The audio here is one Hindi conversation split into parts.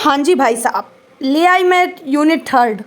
हाँ जी भाई साहब, ले आई मैं यूनिट थर्ड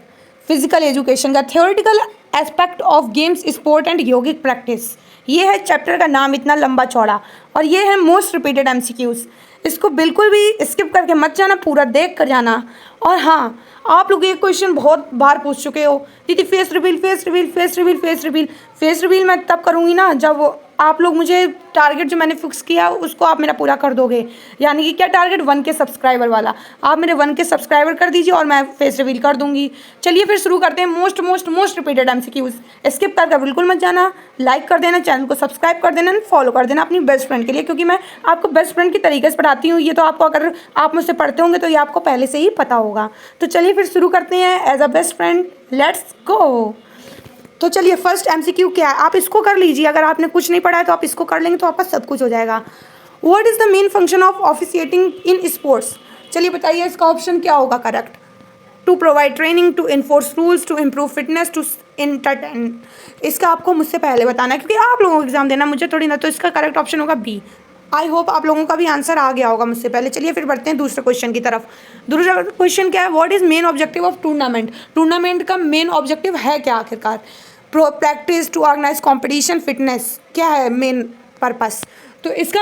फिजिकल एजुकेशन का theoretical aspect of games sport and yogic practice. ये है चैप्टर का नाम, इतना लंबा चौड़ा, और ये है मोस्ट रिपीटेड एमसीक्यूज। इसको बिल्कुल भी स्किप करके मत जाना, पूरा देख कर जाना। और हाँ, आप लोग ये क्वेश्चन बहुत बार पूछ चुके हो, दीदी face reveal face reveal face reveal face reveal. Face reveal मैं तब करूँगी ना जब आप लोग मुझे टारगेट जो मैंने फिक्स किया उसको आप मेरा पूरा कर दोगे। यानी कि क्या टारगेट, 1K सब्सक्राइबर वाला। आप मेरे 1K सब्सक्राइबर कर दीजिए और मैं फेस रिवील कर दूंगी। चलिए फिर शुरू करते हैं most most most repeated MCQs. Skip करके बिल्कुल मत जाना, लाइक कर देना, चैनल को सब्सक्राइब कर देना, फॉलो कर देना अपनी बेस्ट फ्रेंड के लिए, क्योंकि मैं आपको बेस्ट फ्रेंड की तरीके से पढ़ाती हूँ। ये तो आपको, अगर आप मुझसे पढ़ते होंगे तो ये आपको पहले से ही पता होगा। तो चलिए फिर शुरू करते हैं as a best friend, let's go. तो चलिए फर्स्ट एमसीक्यू क्या है, आप इसको कर लीजिए। अगर आपने कुछ नहीं पढ़ा है तो आप इसको कर लेंगे तो आपका सब कुछ हो जाएगा। What is the main function of officiating in sports? चलिए बताइए इसका ऑप्शन क्या होगा correct. To provide training, to enforce rules, to improve fitness, to entertain. इसका आपको मुझसे पहले बताना है, क्योंकि आप लोगों को एग्जाम देना, मुझे थोड़ी ना। तो इसका करेक्ट ऑप्शन होगा बी। आई होप आप लोगों का भी आंसर आ गया होगा मुझसे पहले। चलिए फिर बढ़ते हैं दूसरे क्वेश्चन की तरफ। दूसरा क्वेश्चन क्या है, what is main objective of tournament? Tournament का मेन ऑब्जेक्टिव है क्या आखिरकार? Practice, to organize competition, fitness, क्या है मेन पर्पस? तो इसका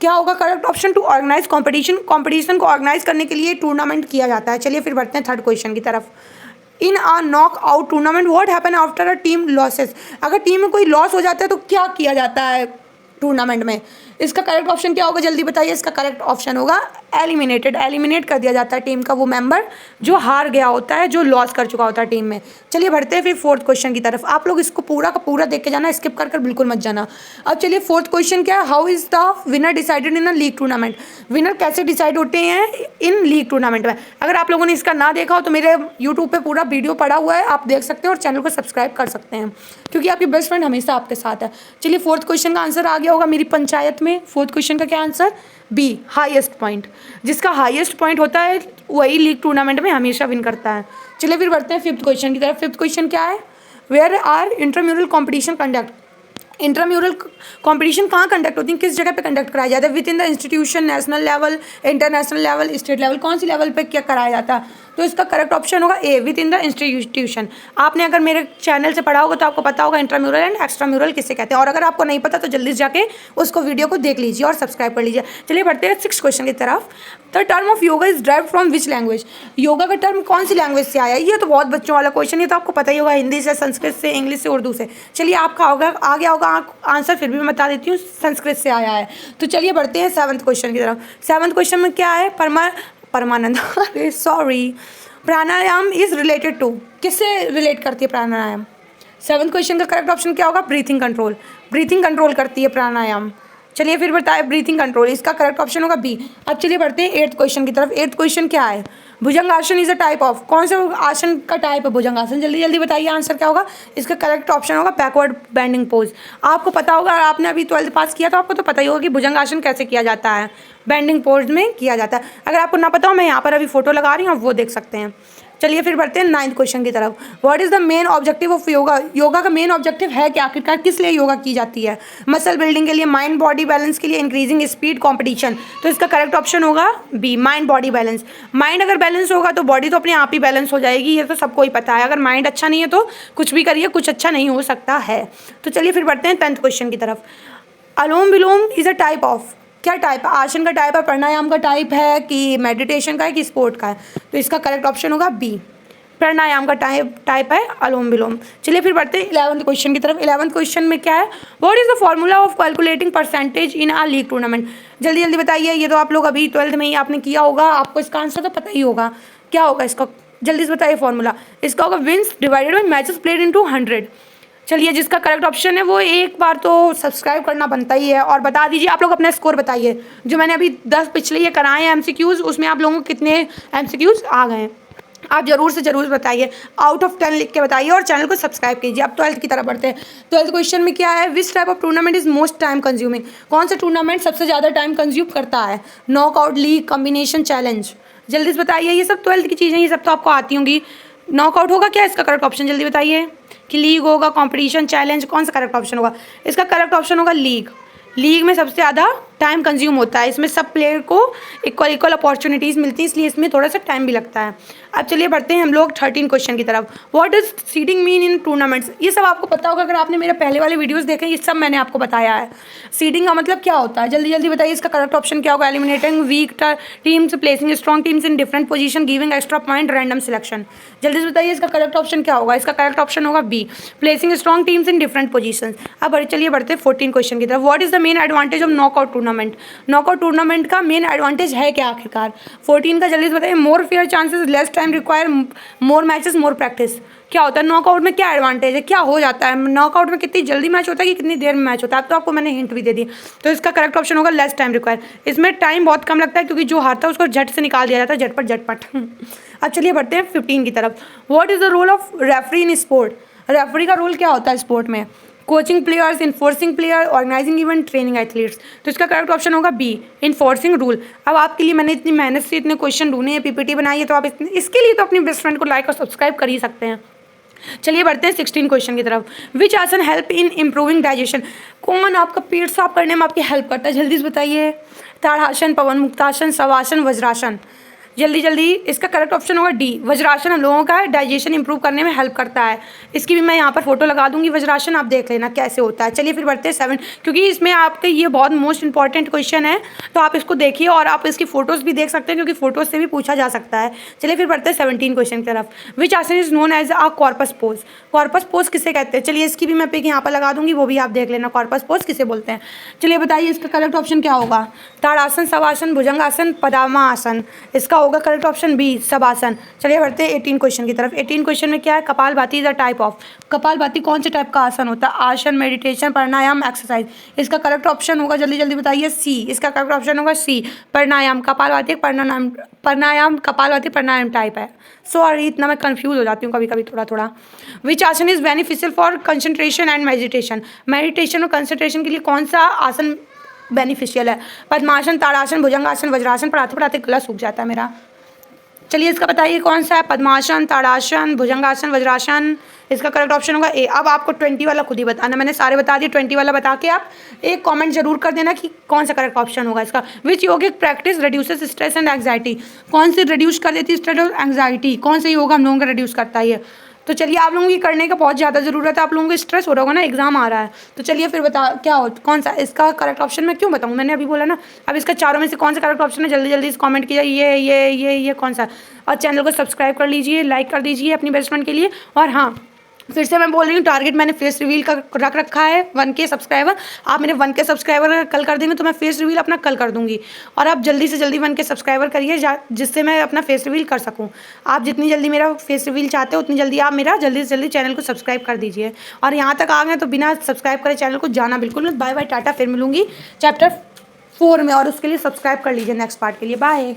क्या होगा correct option? To organize competition. Competition को ऑर्गेनाइज करने के लिए टूर्नामेंट किया जाता है। चलिए फिर बढ़ते हैं थर्ड क्वेश्चन की तरफ। In a knock out tournament what happen after a team losses? अगर टीम में कोई लॉस हो जाता है तो क्या किया जाता है टूर्नामेंट में? इसका करेक्ट ऑप्शन क्या होगा, जल्दी बताइए। इसका करेक्ट ऑप्शन होगा एलिमिनेटेड। एलिमिनेट कर दिया जाता है टीम का वो मेंबर जो हार गया होता है, जो लॉस कर चुका होता है टीम में। चलिए बढ़ते हैं फिर फोर्थ क्वेश्चन की तरफ। आप लोग इसको पूरा का पूरा देख के जाना, स्किप कर बिल्कुल मत जाना। अब चलिए फोर्थ क्वेश्चन क्या है, how is the winner decided in a league tournament? Winner कैसे डिसाइड होते हैं इन लीग टूर्नामेंट में? अगर आप लोगों ने इसका ना देखा हो तो मेरे यूट्यूब पे पूरा वीडियो पड़ा हुआ है, आप देख सकते हैं और चैनल को सब्सक्राइब कर सकते हैं, क्योंकि आपकी बेस्ट फ्रेंड हमेशा आपके साथ है। चलिए फोर्थ क्वेश्चन का आंसर आ गया होगा मेरी पंचायत में। फोर्थ क्वेश्चन का क्या आंसर? B, highest point. जिसका हाईएस्ट पॉइंट होता है वही लीग टूर्नामेंट में हमेशा विन करता है। चलिए फिर बढ़ते हैं फिफ्थ क्वेश्चन की तरफ। फिफ्थ क्वेश्चन क्या है, where are intramural competition conduct? Intramural competition कहाँ कंडक्ट होती है, किस जगह पे कंडक्ट कराया जाता है? Within the institution, national level, international level, state level, कौन सी लेवल पे क्या कराया जाता है? तो इसका करेक्ट ऑप्शन होगा ए, विद इन द इंस्टीट्यूशन। आपने अगर मेरे चैनल से पढ़ा होगा तो आपको पता होगा इंटरम्यूरल एंड एक्स्ट्राम्यूरल किसे कहते हैं, और अगर आपको नहीं पता तो जल्दी से जाके उसको वीडियो को देख लीजिए और सब्सक्राइब कर लीजिए। चलिए बढ़ते हैं सिक्स क्वेश्चन की तरफ। The term of yoga is derived from which language? Yoga का टर्म कौन सी लैंग्वेज से आया है? ये तो बहुत बच्चों वाला क्वेश्चन, ये तो आपको पता ही होगा, हिंदी से, संस्कृत से, इंग्लिश से, उर्दू से। चलिए आपका होगा आ गया होगा आंसर, फिर भी मैं बता देती हूँ, संस्कृत से आया है। तो चलिए बढ़ते हैं सेवन्थ क्वेश्चन की तरफ। सेवन्थ क्वेश्चन में क्या है, परमानंद अरे sorry, pranayama is related to, किससे रिलेट करती है प्राणायाम? सेवन्थ क्वेश्चन का करेक्ट ऑप्शन क्या होगा? Breathing control. ब्रीथिंग कंट्रोल करती है प्राणायाम। चलिए फिर बताए ब्रीथिंग कंट्रोल, इसका करेक्ट ऑप्शन होगा बी। अब चलिए बढ़ते हैं एट्थ क्वेश्चन की तरफ। एट्थ क्वेश्चन क्या है, भुजंगासन इज अ टाइप ऑफ, कौन सा आसन का टाइप है भुजंगासन? जल्दी जल्दी बताइए आंसर क्या होगा। इसका करेक्ट ऑप्शन होगा बैकवर्ड बेंडिंग पोज। आपको पता होगा, आपने अभी 12th पास किया तो आपको तो पता ही होगा कि भुजंगासन कैसे किया जाता है, बेंडिंग पोज में किया जाता है। अगर आपको ना पता हो, मैं यहाँ पर अभी फोटो लगा रही हूँ, आप वो देख सकते हैं। चलिए फिर बढ़ते हैं नाइन्थ क्वेश्चन की तरफ। What is the main objective of yoga? Yoga का मेन ऑब्जेक्टिव है क्या आखिरकार, किस लिए योगा की जाती है? मसल बिल्डिंग के लिए, माइंड बॉडी बैलेंस के लिए, इंक्रीजिंग स्पीड, कॉम्पिटिशन। तो इसका करेक्ट ऑप्शन होगा B, mind body balance. Mind अगर बैलेंस होगा तो बॉडी तो अपने आप ही बैलेंस हो जाएगी, ये तो सबको ही पता है। अगर माइंड अच्छा नहीं है तो कुछ भी करिए, कुछ अच्छा नहीं हो सकता है। तो चलिए फिर बढ़ते हैं 10th क्वेश्चन की तरफ। अनुलोम विलोम इज अ टाइप ऑफ, क्या टाइप है? आसन का टाइप है, प्राणायाम का टाइप है, कि मेडिटेशन का है, कि स्पोर्ट का है? तो इसका करेक्ट ऑप्शन होगा बी, प्राणायाम का टाइप है अनुलोम विलोम। चलिए फिर बढ़ते हैं 11th क्वेश्चन की तरफ। 11th क्वेश्चन में क्या है, what is the formula of calculating percentage in a league tournament? जल्दी जल्दी बताइए, ये तो आप लोग अभी 12th में ही आपने किया होगा, आपको इसका आंसर तो पता ही होगा। क्या होगा इसका, जल्दी से बताइए फॉर्मूला। इसका होगा wins divided by matches played into 100। चलिए जिसका करेक्ट ऑप्शन है वो एक बार तो सब्सक्राइब करना बनता ही है, और बता दीजिए आप लोग अपना स्कोर बताइए। जो मैंने अभी 10 पिछले ये कराए हैं एमसीक्यूज़, उसमें आप लोगों को कितने एमसीक्यूज़ आ गए हैं, आप जरूर से जरूर बताइए, आउट ऑफ 10 लिख के बताइए, और चैनल को सब्सक्राइब कीजिए। अब 12th की तरफ बढ़ते हैं। 12th क्वेश्चन में क्या है, which type of tournament is most time consuming? कौन सा टूर्नामेंट सबसे ज़्यादा टाइम कंज्यूम करता है? Knockout, league, combination, challenge? जल्दी से बताइए, ये सब 12th की चीज़ें, ये सब तो आपको आती होंगी। नॉकआउट होगा क्या इसका करेक्ट ऑप्शन, जल्दी बताइए। कि लीग होगा, कॉम्पिटिशन, चैलेंज, कौन सा करेक्ट ऑप्शन होगा? इसका करेक्ट ऑप्शन होगा लीग। लीग में सबसे ज़्यादा टाइम कंज्यूम होता है, इसमें सब प्लेयर को इक्वल अपॉर्चुनिटीज़ मिलती है, इसलिए इसमें थोड़ा सा टाइम भी लगता है। अब चलिए बढ़ते हैं हम लोग 13 क्वेश्चन की तरफ। What does seeding mean in tournaments? ये सब आपको पता होगा, अगर आपने मेरे पहले वाले वीडियोस देखे, ये सब मैंने आपको बताया है। सीडिंग का मतलब क्या होता है, जल्दी जल्दी बताइए, इसका करेक्ट ऑप्शन क्या होगा? Eliminating weak teams, placing strong teams in different position, giving extra point, random selection. जल्दी से बताइए इसका करेक्ट ऑप्शन क्या होगा? इसका करेक्ट ऑप्शन होगा B, placing strong teams in different position. अब चलिए बढ़ते हैं 14 क्वेश्चन की तरफ। What is the main advantage of knockout tournament? Knockout tournament का मेन एडवांटेज है क्या आखिरकार? 14 का जल्दी से बताइए। More fair chances, less time require, मोर मैचेस, मोर प्रैक्टिस। क्या होता है नॉकआउट में, क्या एडवांटेज है, क्या हो जाता है नॉकआउट में? कितनी जल्दी मैच होता है कि कितनी देर में मैच होता है? अब तो आपको मैंने हिंट भी दे दी। तो इसका करेक्ट ऑप्शन होगा लेस टाइम रिक्वायर। इसमें टाइम बहुत कम लगता है, क्योंकि जो हारता है उसको झट से निकाल दिया जाता है, झटपट झटपट। अब चलिए बढ़ते हैं 15 की तरफ। What is the role of referee in sport? Referee का रोल क्या होता है स्पोर्ट में? Coaching players, enforcing player, organizing event, training athletes. तो इसका करेक्ट ऑप्शन होगा बी, इन्फोर्सिंग रूल। अब आपके लिए मैंने इतनी मेहनत से इतने क्वेश्चन ढूंढे हैं, पीपीटी बनाई है, तो आप इसके लिए तो अपनी बेस्ट फ्रेंड को लाइक और सब्सक्राइब कर ही सकते हैं। चलिए बढ़ते हैं 16 क्वेश्चन की तरफ। विच आसन हेल्प इन इम्प्रूविंग डाइजेशन? कौन आपका पेट साफ करने में आपकी हेल्प करता है? जल्दी से बताइए। ताड़ासन, पवन मुक्तासन, शवासन, वज्रासन। जल्दी जल्दी, इसका करेक्ट ऑप्शन होगा डी, वज्रासन। हम लोगों का डाइजेशन इंप्रूव करने में हेल्प करता है। इसकी भी मैं यहाँ पर फोटो लगा दूंगी, वज्रासन, आप देख लेना कैसे होता है। चलिए फिर बढ़ते हैं 7, क्योंकि इसमें आपके ये बहुत मोस्ट इंपॉर्टेंट क्वेश्चन है, तो आप इसको देखिए और आप इसकी फोटोज़ भी देख सकते हैं, क्योंकि फोटोज से भी पूछा जा सकता है। चलिए फिर बढ़ते हैं 17 क्वेश्चन की तरफ। Which asana is known as a corpse pose? Corpse pose किसे कहते हैं? चलिए इसकी भी मैं पिक यहाँ पर लगा दूंगी, वो भी आप देख लेना, कॉर्पस पोज किसे बोलते हैं। चलिए बताइए इसका करेक्ट ऑप्शन क्या होगा? ताड़ासन, शवासन, भुजंगासन, पद्मासन। इसका होगा करेक्ट ऑप्शन बी, शवासन। चलिए बढ़ते हैं 18 क्वेश्चन की तरफ। 18 क्वेश्चन में क्या है? Kapalbhati is a type of. Kapalbhati कौन से टाइप का आसन होता है? आसन, मेडिटेशन, प्राणायाम, एक्सरसाइज। इसका करेक्ट ऑप्शन होगा, जल्दी जल्दी बताइए, सी। इसका करेक्ट ऑप्शन होगा सी, प्राणायाम। कपालभाति प्राणायाम कपालभाति प्राणायाम टाइप है। सॉरी, इतना मैं कंफ्यूज हो जाती हूँ कभी कभी थोड़ा थोड़ा। विच asana is beneficial for concentration and meditation? Meditation और कंसंट्रेशन के लिए कौन सा आसन बेनिफिशियल है? पद्मासन, ताड़ासन, भुजंगासन, वज्रासन। पढ़ाते पढ़ाते गला सूख जाता है मेरा। चलिए इसका बताइए कौन सा है? पद्मासन, ताड़ासन, भुजंगासन, वज्रासन। इसका करेक्ट ऑप्शन होगा ए। अब आपको 20 वाला खुद ही बताना, मैंने सारे बता दिए। 20 वाला बता के आप एक कमेंट जरूर कर देना कि कौन सा करेक्ट ऑप्शन होगा इसका। Which yogic practice reduces stress and anxiety? कौन सी रिड्यूस कर देती है स्ट्रेस और एंग्जाइटी? कौन सा योगा हम लोगों का रिड्यूस करता है ये? तो चलिए आप लोगों की करने का बहुत ज़्यादा ज़रूरत है, आप लोगों को स्ट्रेस हो रहा होगा ना, एग्जाम आ रहा है। तो चलिए फिर बता क्या हो, कौन सा इसका करेक्ट ऑप्शन? मैं क्यों बताऊँ, मैंने अभी बोला ना। अब इसका चारों में से कौन सा करेक्ट ऑप्शन है? जल्दी जल्दी इस कमेंट कीजिए, ये कौन सा। और चैनल को सब्सक्राइब कर लीजिए, लाइक कर दीजिए अपनी बेस्ट फ्रेंड के लिए। और हाँ, फिर से मैं बोल रही हूँ, टारगेट मैंने फेस रिवील का रख रखा है 1K सब्सक्राइबर। आप मेरे 1K सब्सक्राइबर कल कर देंगे तो मैं फेस रिवील अपना कल कर दूंगी। और आप जल्दी से जल्दी 1K सब्सक्राइबर करिए, जिससे मैं अपना फेस रिवील कर सकूँ। आप जितनी जल्दी मेरा फेस रिवील चाहते हो, उतनी जल्दी आप मेरा जल्दी से जल्दी चैनल को सब्सक्राइब कर दीजिए। और यहाँ तक आ गए तो बिना सब्सक्राइब करे चैनल को जाना बिल्कुल मत। Bye bye, tata. फिर मिलूंगी चैप्टर 4 में, और उसके लिए सब्सक्राइब कर लीजिए नेक्स्ट पार्ट के लिए। बाय।